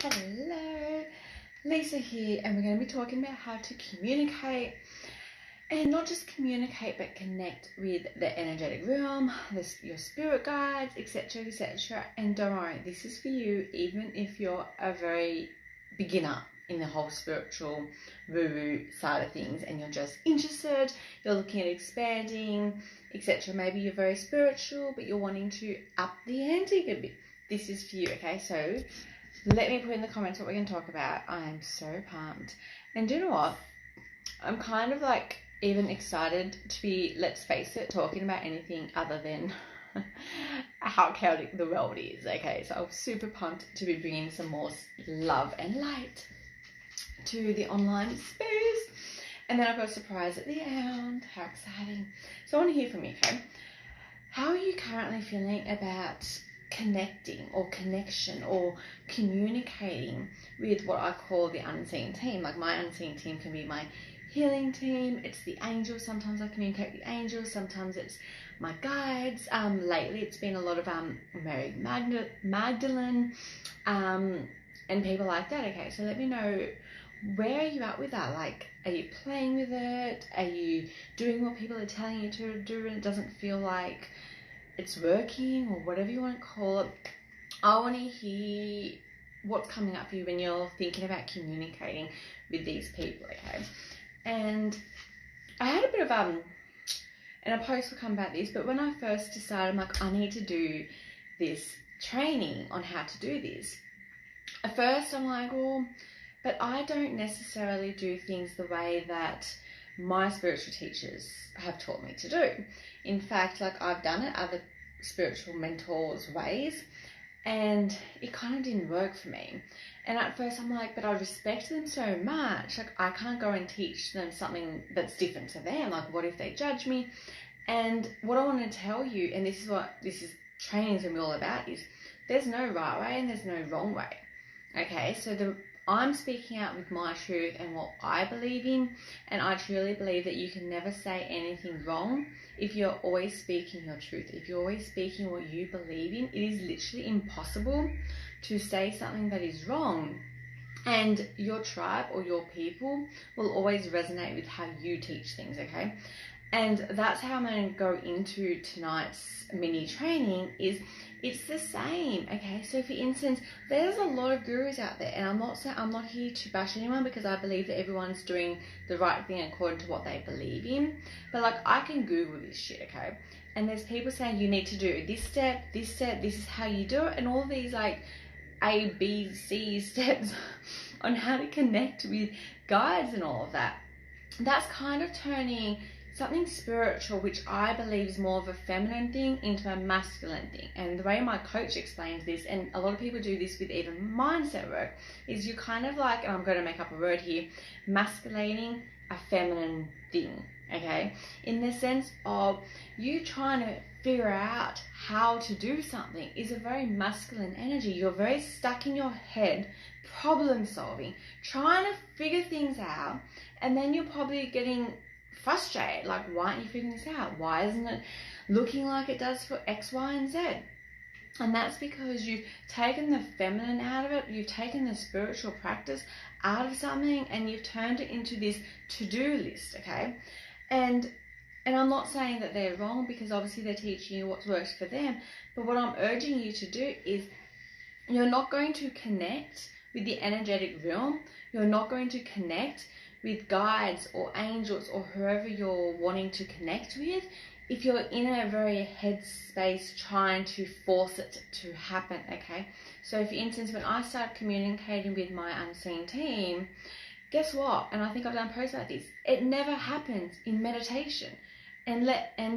Hello, Lisa here, and we're going to be talking about how to communicate, and not just communicate but connect with the energetic realm, your spirit guides, etc, etc. And don't worry, this is for you even if you're a very beginner in the whole spiritual woo-woo side of things and you're just interested, you're looking at expanding, etc. Maybe you're very spiritual but you're wanting to up the ante a bit. This is for you, okay? So let me put in the comments what we're going to talk about. I am so pumped. And do you know what? I'm kind of like even excited to be, let's face it, talking about anything other than how chaotic the world is. Okay, so I'm super pumped to be bringing some more love and light to the online space. And then I've got a surprise at the end. How exciting. So I want to hear from you, okay? How are you currently feeling about connecting or connection or communicating with what I call the unseen team? Like my unseen team can be my healing team, it's the angels. Sometimes I communicate with angels, sometimes it's my guides. Lately it's been a lot of Mary Magdalene and people like that. Okay, so let me know, where are you at with that? Like, are you playing with it? Are you doing what people are telling you to do and it doesn't feel like it's working, or whatever you want to call it? I want to hear what's coming up for you when you're thinking about communicating with these people, okay? And I had a bit of and a post will come about this, but when I first decided, I'm like, I need to do this training on how to do this. At first I'm like, well, but I don't necessarily do things the way that my spiritual teachers have taught me to do. In fact, like, I've done it other spiritual mentors' ways and it kind of didn't work for me. And at first I'm like, but I respect them so much, like I can't go and teach them something that's different to them. Like, what if they judge me? And what I want to tell you, and this is what this is training is going to be all about, is there's no right way and there's no wrong way. Okay, so I'm speaking out with my truth and what I believe in, and I truly believe that you can never say anything wrong if you're always speaking your truth. If you're always speaking what you believe in, it is literally impossible to say something that is wrong. And your tribe or your people will always resonate with how you teach things, okay? And that's how I'm going to go into tonight's mini training. Is it's the same, okay? So for instance, there's a lot of gurus out there, and I'm not here to bash anyone because I believe that everyone's doing the right thing according to what they believe in. But like, I can Google this shit, okay? And there's people saying you need to do this step, this is how you do it, and all these like A, B, C steps on how to connect with guides and all of that. That's kind of turning something spiritual, which I believe is more of a feminine thing, into a masculine thing. And the way my coach explains this, and a lot of people do this with even mindset work, is you kind of like, and I'm going to make up a word here, masculating a feminine thing, okay? In the sense of you trying to figure out how to do something is a very masculine energy. You're very stuck in your head, problem solving, trying to figure things out, and then you're probably getting frustrated, like, why aren't you figuring this out? Why isn't it looking like it does for X, Y, and Z? And that's because you've taken the feminine out of it, you've taken the spiritual practice out of something, and you've turned it into this to-do list, okay? And I'm not saying that they're wrong, because obviously they're teaching you what works for them, but what I'm urging you to do is, you're not going to connect with the energetic realm, you're not going to connect with guides or angels or whoever you're wanting to connect with if you're in a very headspace trying to force it to happen, okay? So for instance, when I start communicating with my unseen team, guess what? And I think I've done posts like this, it never happens in meditation. And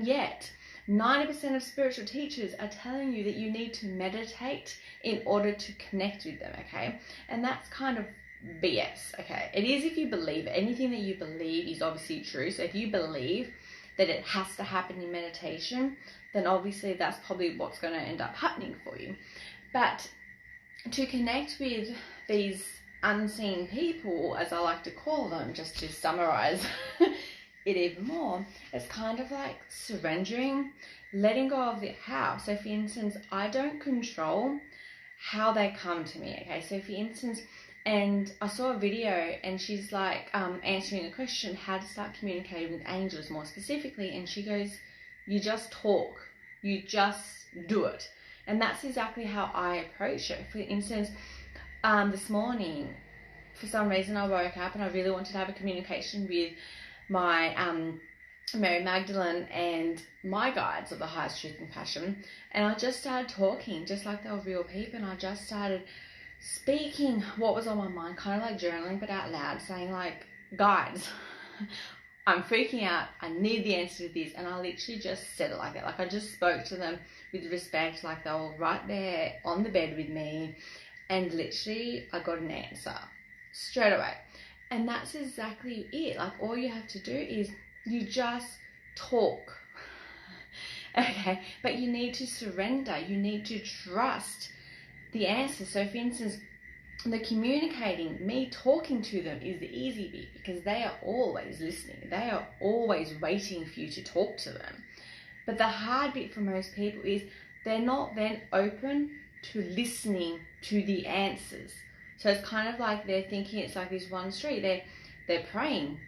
yet 90% of spiritual teachers are telling you that you need to meditate in order to connect with them, okay? And that's kind of BS, okay? It is if you believe it. Anything that you believe is obviously true. So if you believe that it has to happen in meditation, then obviously that's probably what's going to end up happening for you. But to connect with these unseen people, as I like to call them, just to summarize it even more, it's kind of like surrendering, letting go of the how. So for instance, I don't control how they come to me. Okay, so for instance, and I saw a video and she's like answering a question, how to start communicating with angels more specifically, and she goes, you just talk, you just do it. And that's exactly how I approach it. For instance, this morning, for some reason I woke up and I really wanted to have a communication with my Mary Magdalene and my guides of the highest truth and passion, and I just started talking just like they were real people, and I just started speaking what was on my mind, kind of like journaling but out loud, saying like, guides, I'm freaking out, I need the answer to this. And I literally just said it like that. Like I just spoke to them with respect, like they were right there on the bed with me, and literally I got an answer straight away. And that's exactly it. Like all you have to do is you just talk. Okay, but you need to surrender, you need to trust the answer. So for instance, the communicating, me talking to them, is the easy bit, because they are always listening, they are always waiting for you to talk to them. But the hard bit for most people is they're not then open to listening to the answers. So it's kind of like they're thinking it's like this one street. They're praying,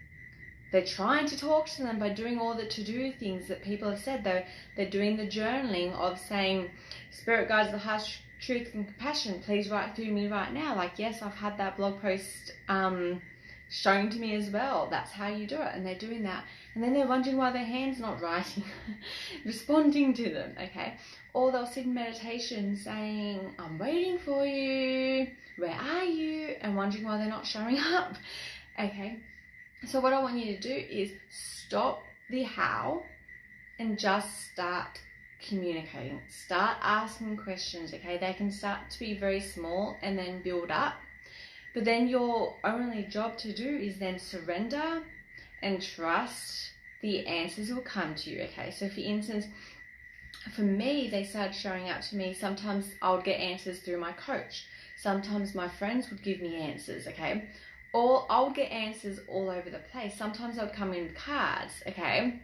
they're trying to talk to them by doing all the to-do things that people have said. They're doing the journaling of saying, Spirit guides the highest truth and compassion, please write through me right now. Like, yes, I've had that blog post shown to me as well. That's how you do it. And they're doing that. And then they're wondering why their hand's not writing, responding to them, okay? Or they'll sit in meditation saying, I'm waiting for you, where are you? And wondering why they're not showing up, okay? So what I want you to do is stop the how and just start communicating. Start asking questions, okay? They can start to be very small and then build up. But then your only job to do is then surrender and trust the answers will come to you, okay? So for instance, for me, they started showing up to me. Sometimes I would get answers through my coach. Sometimes my friends would give me answers, okay? Or I would get answers all over the place. Sometimes I would come in with cards, okay?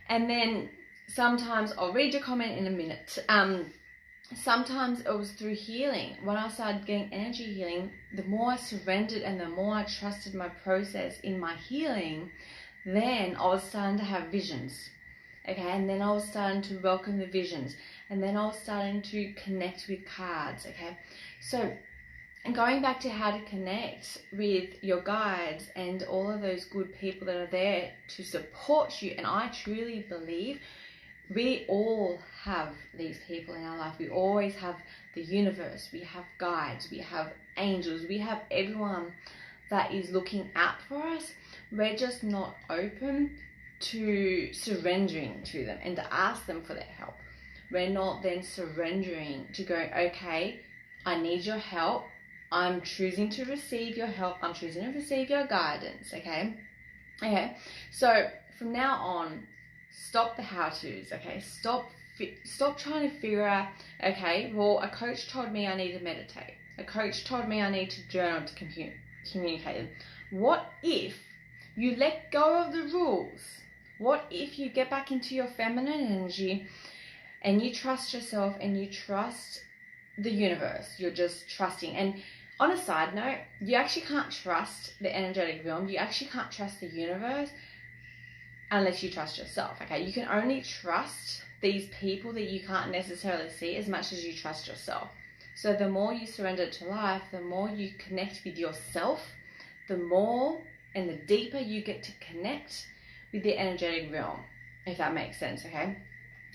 And then sometimes I'll read your comment in a minute. Sometimes it was through healing. When I started getting energy healing, the more I surrendered and the more I trusted my process in my healing, then I was starting to have visions, okay? And then I was starting to welcome the visions. And then I was starting to connect with cards, okay? So, and going back to how to connect with your guides and all of those good people that are there to support you, and I truly believe we all have these people in our life. We always have the universe, we have guides, we have angels, we have everyone that is looking out for us. We're just not open to surrendering to them and to ask them for their help. We're not then surrendering to go, okay, I need your help. I'm choosing to receive your help. I'm choosing to receive your guidance, okay? Okay, so from now on, stop the how-tos, okay? Stop trying to figure out, okay, well, a coach told me I need to meditate. A coach told me I need to journal to communicate. What if you let go of the rules? What if you get back into your feminine energy and you trust yourself and you trust the universe? You're just trusting. And on a side note, you actually can't trust the energetic realm. You actually can't trust the universe unless you trust yourself, okay? You can only trust these people that you can't necessarily see as much as you trust yourself. So the more you surrender to life, the more you connect with yourself, the more and the deeper you get to connect with the energetic realm, if that makes sense, okay?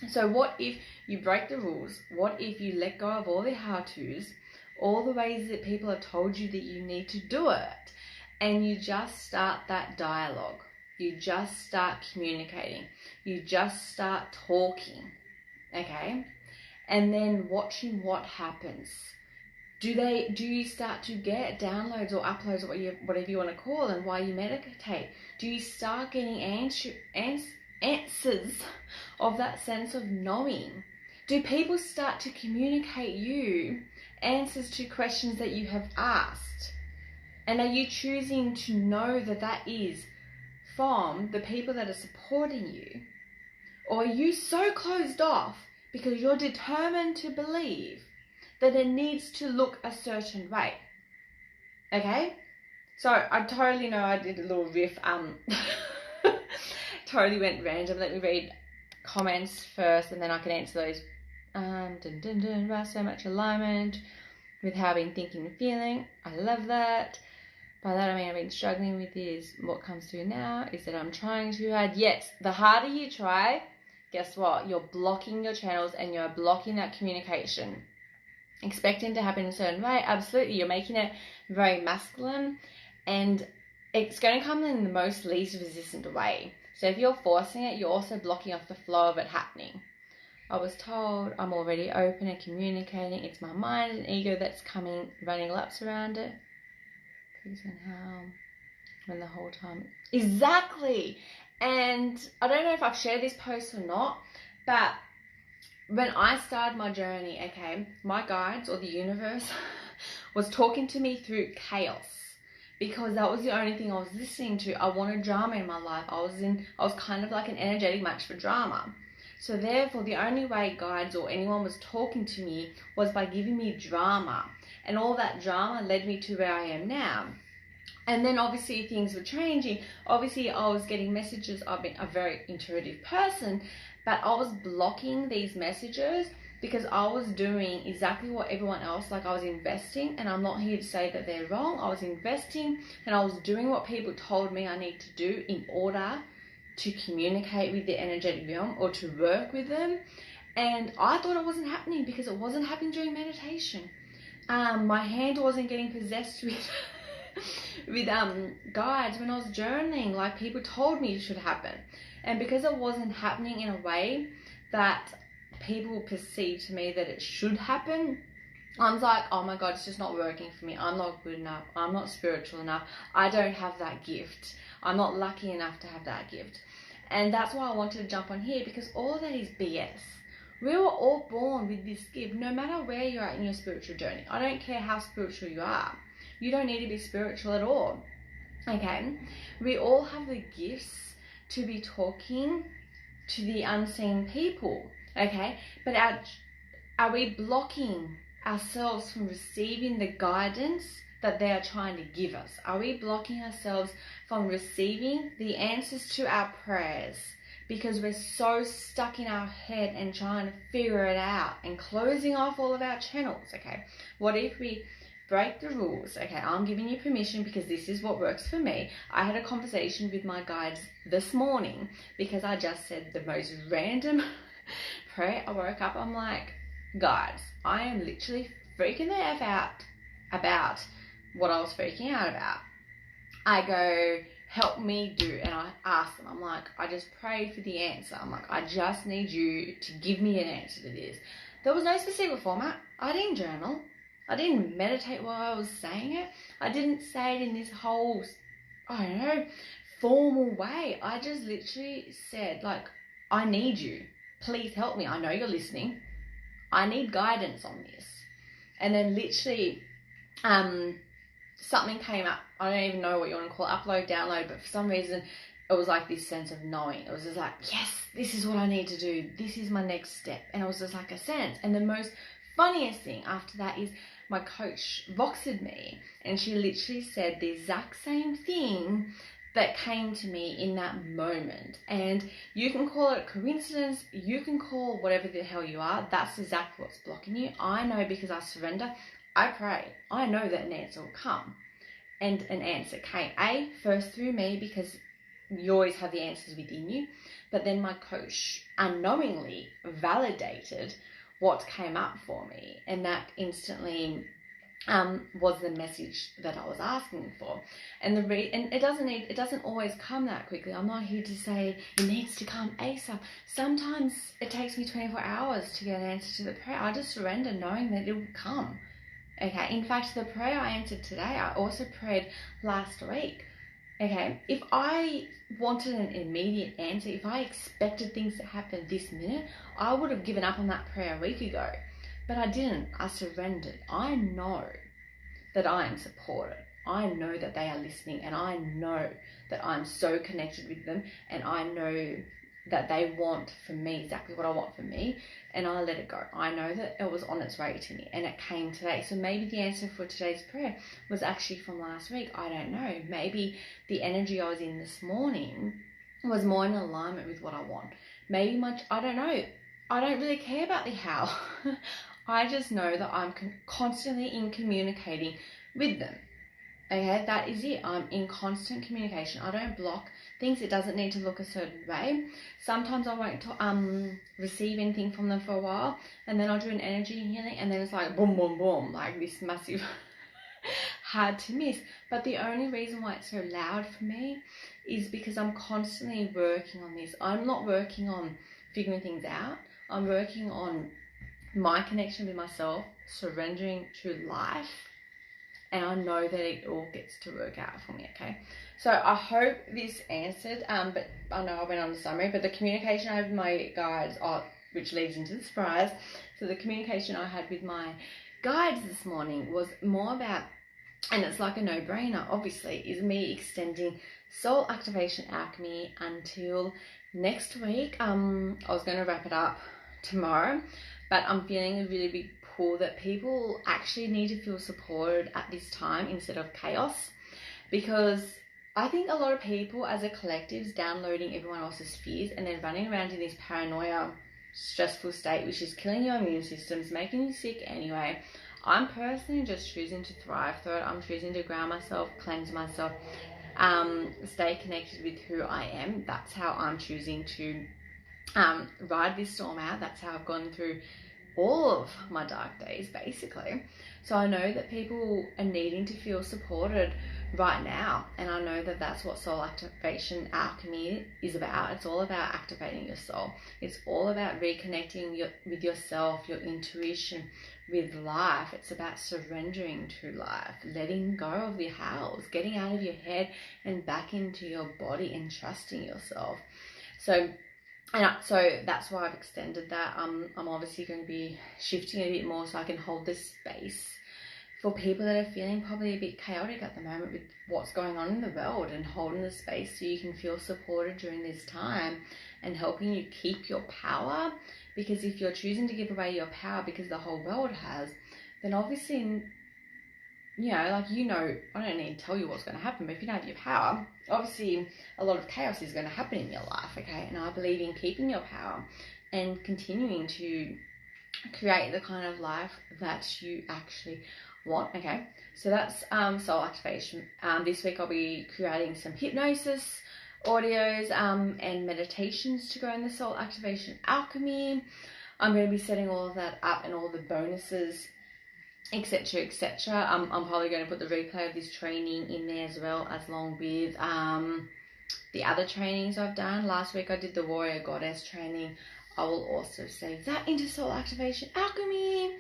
So what if you break the rules? What if you let go of all the how-tos, all the ways that people have told you that you need to do it, and you just start that dialogue? You just start communicating. You just start talking, okay? And then watching what happens. Do you start to get downloads or uploads or whatever you want to call them while you meditate? Do you start getting answers of that sense of knowing? Do people start to communicate you answers to questions that you have asked? And are you choosing to know that that is from the people that are supporting you? Or are you so closed off because you're determined to believe that it needs to look a certain way. Okay? So I totally know I did a little riff, totally went random. Let me read comments first and then I can answer those. About so much alignment with how I've been thinking and feeling. I love that. By that I mean I've been struggling with is what comes through now is that I'm trying too hard. Yes, the harder you try, guess what? You're blocking your channels and you're blocking that communication. Expecting to happen in a certain way, absolutely. You're making it very masculine and it's going to come in the most least resistant way. So if you're forcing it, you're also blocking off the flow of it happening. I was told I'm already open and communicating. It's my mind and ego that's coming, running laps around it. Please and how, when the whole time. Exactly. And I don't know if I've shared this post or not, but when I started my journey, okay, my guides or the universe was talking to me through chaos because that was the only thing I was listening to. I wanted drama in my life. I was kind of like an energetic match for drama. So therefore, the only way guides or anyone was talking to me was by giving me drama. And all that drama led me to where I am now. And then obviously things were changing. Obviously I was getting messages. I've been a very intuitive person, but I was blocking these messages because I was doing exactly what everyone else, like I was investing, and I'm not here to say that they're wrong. I was investing and I was doing what people told me I need to do in order to communicate with the energetic realm or to work with them. And I thought it wasn't happening because it wasn't happening during meditation. My hand wasn't getting possessed with with guides when I was journaling, like people told me it should happen. And because it wasn't happening in a way that people perceive to me that it should happen, I'm like, oh my God, it's just not working for me. I'm not good enough. I'm not spiritual enough. I don't have that gift. I'm not lucky enough to have that gift. And that's why I wanted to jump on here, because all of that is BS. We were all born with this gift, no matter where you're at in your spiritual journey. I don't care how spiritual you are. You don't need to be spiritual at all. Okay? We all have the gifts to be talking to the unseen people. Okay? But are we blocking ourselves from receiving the guidance that they are trying to give us? Are we blocking ourselves from receiving the answers to our prayers because we're so stuck in our head and trying to figure it out and closing off all of our channels? Okay, what if we break the rules? Okay, I'm giving you permission because this is what works for me. I had a conversation with my guides this morning because I just said the most random prayer. I woke up, I'm like, guys, I am literally freaking the F out about what I was freaking out about. I go, help me do, and I ask them, I'm like, I just prayed for the answer. I'm like, I just need you to give me an answer to this. There was no specific format. I didn't journal. I didn't meditate while I was saying it. I didn't say it in this whole, I don't know, formal way. I just literally said, like, I need you. Please help me. I know you're listening. I need guidance on this. And then literally, something came up. I don't even know what you want to call it, upload, download, but for some reason it was like this sense of knowing. It was just like, yes, this is what I need to do. This is my next step. And it was just like a sense. And the most funniest thing after that is my coach voxed me, and she literally said the exact same thing that came to me in that moment. And you can call it coincidence, you can call whatever the hell you are. That's exactly what's blocking you. I know because I surrender. I pray. I know that an answer will come. And an answer came. First through me, because you always have the answers within you. But then my coach unknowingly validated what came up for me. And that instantly was the message that I was asking for. And and it doesn't always come that quickly. I'm not here to say it needs to come ASAP. Sometimes it takes me 24 hours to get an answer to the prayer. I just surrender knowing that it will come. Okay, in fact, the prayer I answered today, I also prayed last week. Okay, if I wanted an immediate answer, if I expected things to happen this minute, I would have given up on that prayer a week ago. But I didn't. I surrendered. I know that I am supported. I know that they are listening, and I know that I'm so connected with them, and I know that they want from me, exactly what I want from me, and I let it go. I know that it was on its way to me and it came today. So maybe the answer for today's prayer was actually from last week. I don't know. Maybe the energy I was in this morning was more in alignment with what I want. Maybe I don't know. I don't really care about the how. I just know that I'm constantly in communicating with them. Okay, that is it. I'm in constant communication. I don't block things. It doesn't need to look a certain way. Sometimes I won't receive anything from them for a while, and then I'll do an energy healing, and then it's like boom, boom, boom, like this massive hard to miss. But the only reason why it's so loud for me is because I'm constantly working on this. I'm not working on figuring things out. I'm working on my connection with myself, surrendering to life, and I know that it all gets to work out for me, okay? So I hope this answered, but I know I went on the summary, but the communication I had with my guides, which leads into the surprise. So the communication I had with my guides this morning was more about, and it's like a no-brainer, obviously, is me extending Soul Activation Alchemy until next week. I was going to wrap it up tomorrow, but I'm feeling a really big pull that people actually need to feel supported at this time instead of chaos, because I think a lot of people as a collective is downloading everyone else's fears and then running around in this paranoia, stressful state, which is killing your immune systems, making you sick anyway. I'm personally just choosing to thrive through it. I'm choosing to ground myself, cleanse myself, stay connected with who I am. That's how I'm choosing to ride this storm out. That's how I've gone through all of my dark days, basically. So I know that people are needing to feel supported right now, and I know that that's what Soul Activation Alchemy is about. It's all about activating your soul. It's all about reconnecting with yourself, your intuition, with life. It's about surrendering to life, letting go of the hows, getting out of your head and back into your body and trusting yourself. So that's why I've extended that. I'm obviously going to be shifting a bit more so I can hold this space for people that are feeling probably a bit chaotic at the moment with what's going on in the world, and holding the space so you can feel supported during this time and helping you keep your power. Because if you're choosing to give away your power because the whole world has, then obviously, I don't need to tell you what's going to happen, but if you don't have your power, obviously a lot of chaos is going to happen in your life, okay? And I believe in keeping your power and continuing to create the kind of life that you actually want, okay? So that's Soul Activation. This week I'll be creating some hypnosis audios and meditations to go in the Soul Activation Alchemy. I'm going to be setting all of that up and all the bonuses, etc, etc. I'm probably going to put the replay of this training in there as well, as long with the other trainings I've done. Last week I did the Warrior Goddess training. I will also save that into Soul Activation Alchemy.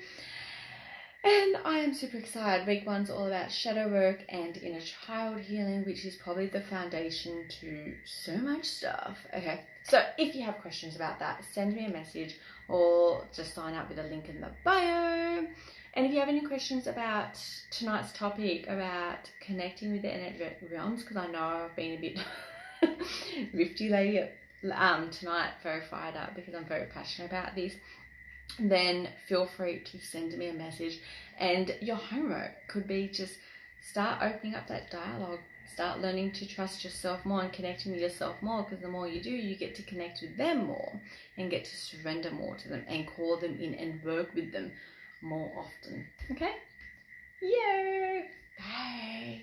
And I am super excited. Week 1's all about shadow work and inner child healing, which is probably the foundation to so much stuff. Okay, so if you have questions about that, send me a message or just sign up with a link in the bio. And if you have any questions about tonight's topic, about connecting with the energetic realms, because I know I've been a bit rifty lately tonight, very fired up because I'm very passionate about this, then feel free to send me a message. And your homework could be just start opening up that dialogue, start learning to trust yourself more and connecting with yourself more, because the more you do, you get to connect with them more and get to surrender more to them and call them in and work with them more often. Okay? Yay! Bye!